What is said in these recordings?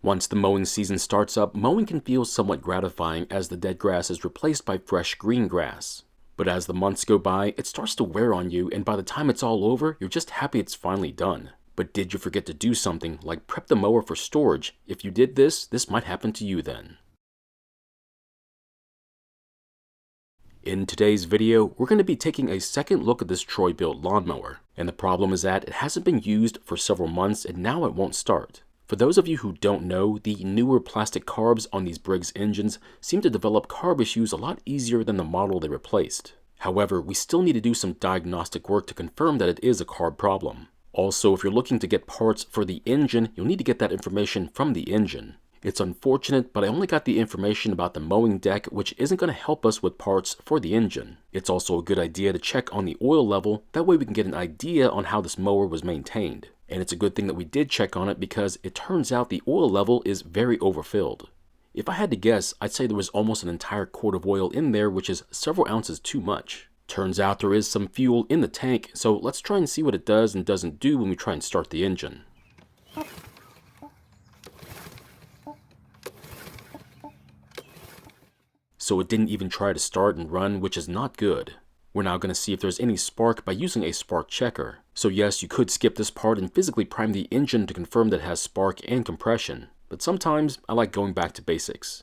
Once the mowing season starts up, mowing can feel somewhat gratifying as the dead grass is replaced by fresh green grass. But as the months go by, it starts to wear on you, and by the time it's all over, you're just happy it's finally done. But did you forget to do something like prep the mower for storage? If you did this might happen to you then. In today's video, we're going to be taking a second look at this Troy-Bilt lawnmower, and the problem is that it hasn't been used for several months and now it won't start. For those of you who don't know, the newer plastic carbs on these Briggs engines seem to develop carb issues a lot easier than the model they replaced. However, we still need to do some diagnostic work to confirm that it is a carb problem. Also, if you're looking to get parts for the engine, you'll need to get that information from the engine. It's unfortunate, but I only got the information about the mowing deck, which isn't going to help us with parts for the engine. It's also a good idea to check on the oil level, that way we can get an idea on how this mower was maintained. And it's a good thing that we did check on it because it turns out the oil level is very overfilled. If I had to guess, I'd say there was almost an entire quart of oil in there, which is several ounces too much. Turns out there is some fuel in the tank, so let's try and see what it does and doesn't do when we try and start the engine. So it didn't even try to start and run, which is not good. We're now going to see if there's any spark by using a spark checker. So yes, you could skip this part and physically prime the engine to confirm that it has spark and compression, but sometimes I like going back to basics.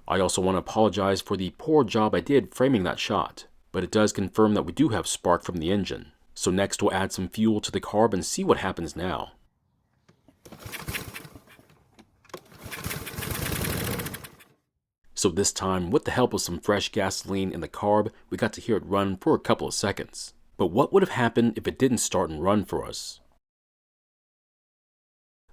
I also want to apologize for the poor job I did framing that shot, but it does confirm that we do have spark from the engine. So next we'll add some fuel to the carb and see what happens now. So this time, with the help of some fresh gasoline in the carb, we got to hear it run for a couple of seconds. But what would have happened if it didn't start and run for us?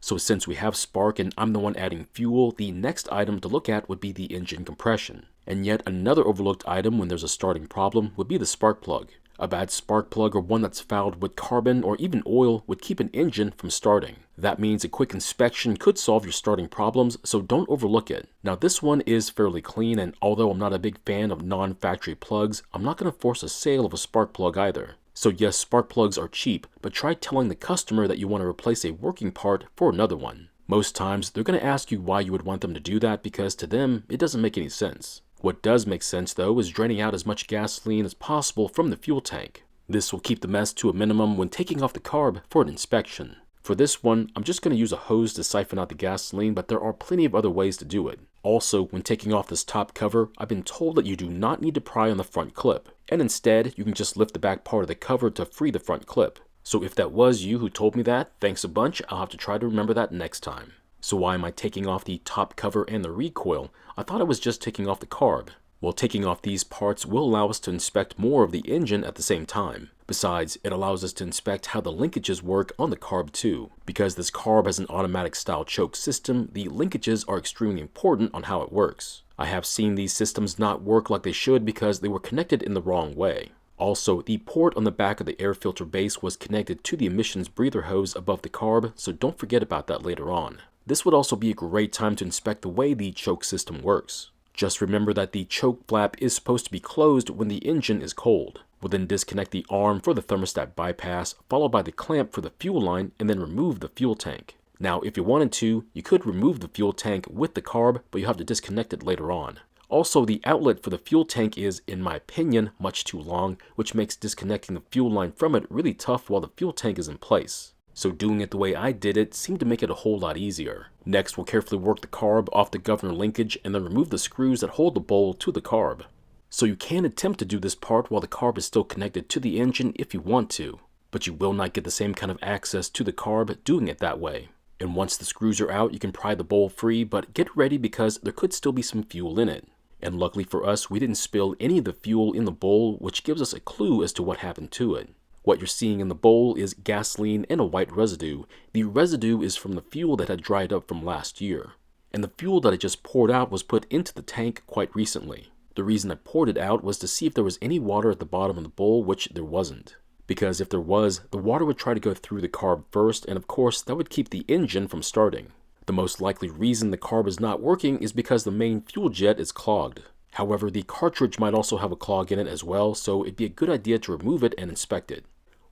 So since we have spark and I'm the one adding fuel, the next item to look at would be the engine compression. And yet another overlooked item when there's a starting problem would be the spark plug. A bad spark plug or one that's fouled with carbon or even oil would keep an engine from starting. That means a quick inspection could solve your starting problems, so don't overlook it. Now this one is fairly clean, and although I'm not a big fan of non-factory plugs, I'm not going to force a sale of a spark plug either. So yes, spark plugs are cheap, but try telling the customer that you want to replace a working part for another one. Most times, they're going to ask you why you would want them to do that because to them, it doesn't make any sense. What does make sense though is draining out as much gasoline as possible from the fuel tank. This will keep the mess to a minimum when taking off the carb for an inspection. For this one, I'm just going to use a hose to siphon out the gasoline, but there are plenty of other ways to do it. Also, when taking off this top cover, I've been told that you do not need to pry on the front clip, and instead, you can just lift the back part of the cover to free the front clip. So if that was you who told me that, thanks a bunch, I'll have to try to remember that next time. So why am I taking off the top cover and the recoil? I thought I was just taking off the carb. Well, taking off these parts will allow us to inspect more of the engine at the same time. Besides, it allows us to inspect how the linkages work on the carb too. Because this carb has an automatic style choke system, the linkages are extremely important on how it works. I have seen these systems not work like they should because they were connected in the wrong way. Also, the port on the back of the air filter base was connected to the emissions breather hose above the carb, so don't forget about that later on. This would also be a great time to inspect the way the choke system works. Just remember that the choke flap is supposed to be closed when the engine is cold. We'll then disconnect the arm for the thermostat bypass, followed by the clamp for the fuel line, and then remove the fuel tank. Now, if you wanted to, you could remove the fuel tank with the carb, but you have to disconnect it later on. Also, the outlet for the fuel tank is, in my opinion, much too long, which makes disconnecting the fuel line from it really tough while the fuel tank is in place. So doing it the way I did it seemed to make it a whole lot easier. Next, we'll carefully work the carb off the governor linkage and then remove the screws that hold the bowl to the carb. So you can attempt to do this part while the carb is still connected to the engine if you want to, but you will not get the same kind of access to the carb doing it that way. And once the screws are out, you can pry the bowl free, but get ready because there could still be some fuel in it. And luckily for us, we didn't spill any of the fuel in the bowl, which gives us a clue as to what happened to it. What you're seeing in the bowl is gasoline and a white residue. The residue is from the fuel that had dried up from last year. And the fuel that I just poured out was put into the tank quite recently. The reason I poured it out was to see if there was any water at the bottom of the bowl, which there wasn't. Because if there was, the water would try to go through the carb first, and of course that would keep the engine from starting. The most likely reason the carb is not working is because the main fuel jet is clogged. However, the cartridge might also have a clog in it as well, so it'd be a good idea to remove it and inspect it.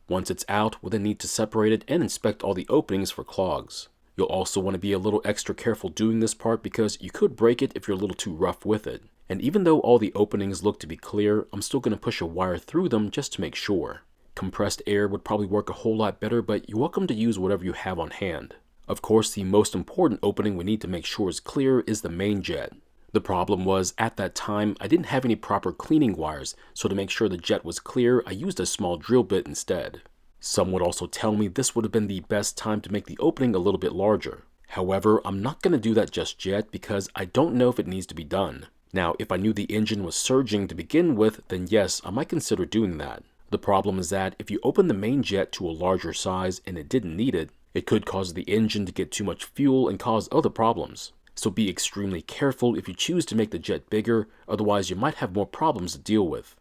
Once it's out, we'll then need to separate it and inspect all the openings for clogs. You'll also want to be a little extra careful doing this part because you could break it if you're a little too rough with it. And even though all the openings look to be clear, I'm still going to push a wire through them just to make sure. Compressed air would probably work a whole lot better, but you're welcome to use whatever you have on hand. Of course, the most important opening we need to make sure is clear is the main jet. The problem was, at that time, I didn't have any proper cleaning wires, so to make sure the jet was clear, I used a small drill bit instead. Some would also tell me this would have been the best time to make the opening a little bit larger. However, I'm not going to do that just yet because I don't know if it needs to be done. Now, if I knew the engine was surging to begin with, then yes, I might consider doing that. The problem is that if you open the main jet to a larger size and it didn't need it, it could cause the engine to get too much fuel and cause other problems. So be extremely careful if you choose to make the jet bigger, otherwise you might have more problems to deal with.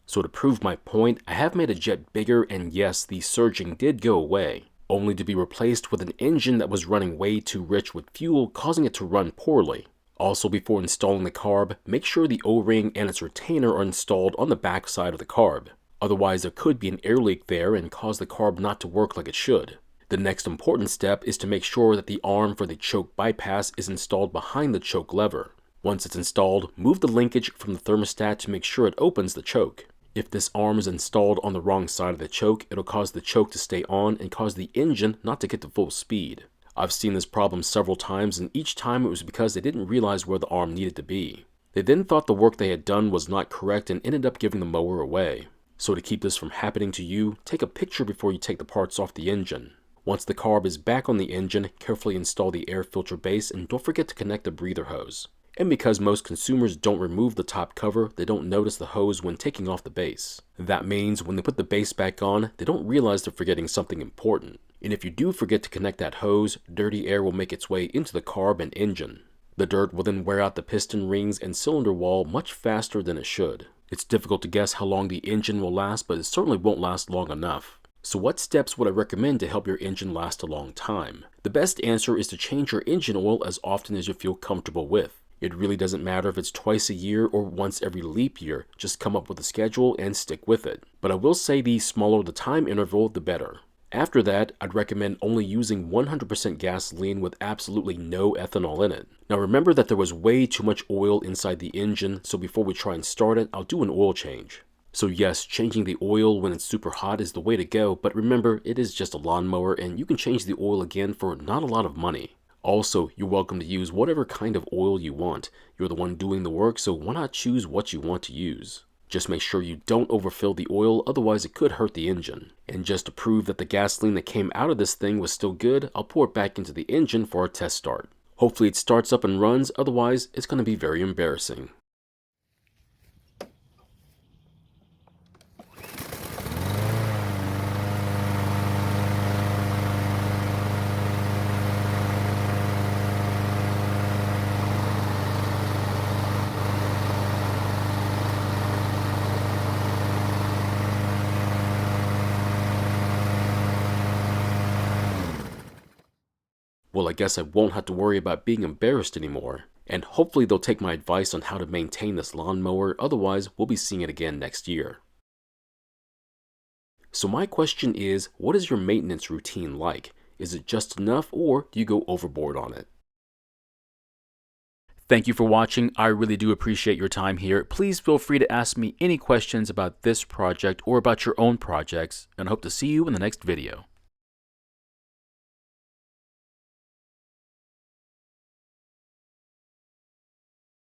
So to prove my point, I have made a jet bigger and yes, the surging did go away, only to be replaced with an engine that was running way too rich with fuel, causing it to run poorly. Also, before installing the carb, make sure the O-ring and its retainer are installed on the back side of the carb. Otherwise, there could be an air leak there and cause the carb not to work like it should. The next important step is to make sure that the arm for the choke bypass is installed behind the choke lever. Once it's installed, move the linkage from the thermostat to make sure it opens the choke. If this arm is installed on the wrong side of the choke, it'll cause the choke to stay on and cause the engine not to get to full speed. I've seen this problem several times, and each time it was because they didn't realize where the arm needed to be. They then thought the work they had done was not correct and ended up giving the mower away. So to keep this from happening to you, take a picture before you take the parts off the engine. Once the carb is back on the engine, carefully install the air filter base and don't forget to connect the breather hose. And because most consumers don't remove the top cover, they don't notice the hose when taking off the base. That means when they put the base back on, they don't realize they're forgetting something important. And if you do forget to connect that hose, dirty air will make its way into the carb and engine. The dirt will then wear out the piston rings and cylinder wall much faster than it should. It's difficult to guess how long the engine will last, but it certainly won't last long enough. So what steps would I recommend to help your engine last a long time? The best answer is to change your engine oil as often as you feel comfortable with. It really doesn't matter if it's twice a year or once every leap year, just come up with a schedule and stick with it. But I will say the smaller the time interval, the better. After that, I'd recommend only using 100% gasoline with absolutely no ethanol in it. Now remember that there was way too much oil inside the engine, so before we try and start it, I'll do an oil change. So yes, changing the oil when it's super hot is the way to go, but remember, it is just a lawnmower and you can change the oil again for not a lot of money. Also, you're welcome to use whatever kind of oil you want. You're the one doing the work, so why not choose what you want to use? Just make sure you don't overfill the oil, otherwise it could hurt the engine. And just to prove that the gasoline that came out of this thing was still good, I'll pour it back into the engine for a test start. Hopefully it starts up and runs, otherwise it's going to be very embarrassing. Well, I guess I won't have to worry about being embarrassed anymore. And hopefully they'll take my advice on how to maintain this lawnmower, otherwise we'll be seeing it again next year. So my question is, what is your maintenance routine like? Is it just enough or do you go overboard on it? Thank you for watching. I really do appreciate your time here. Please feel free to ask me any questions about this project or about your own projects, and I hope to see you in the next video.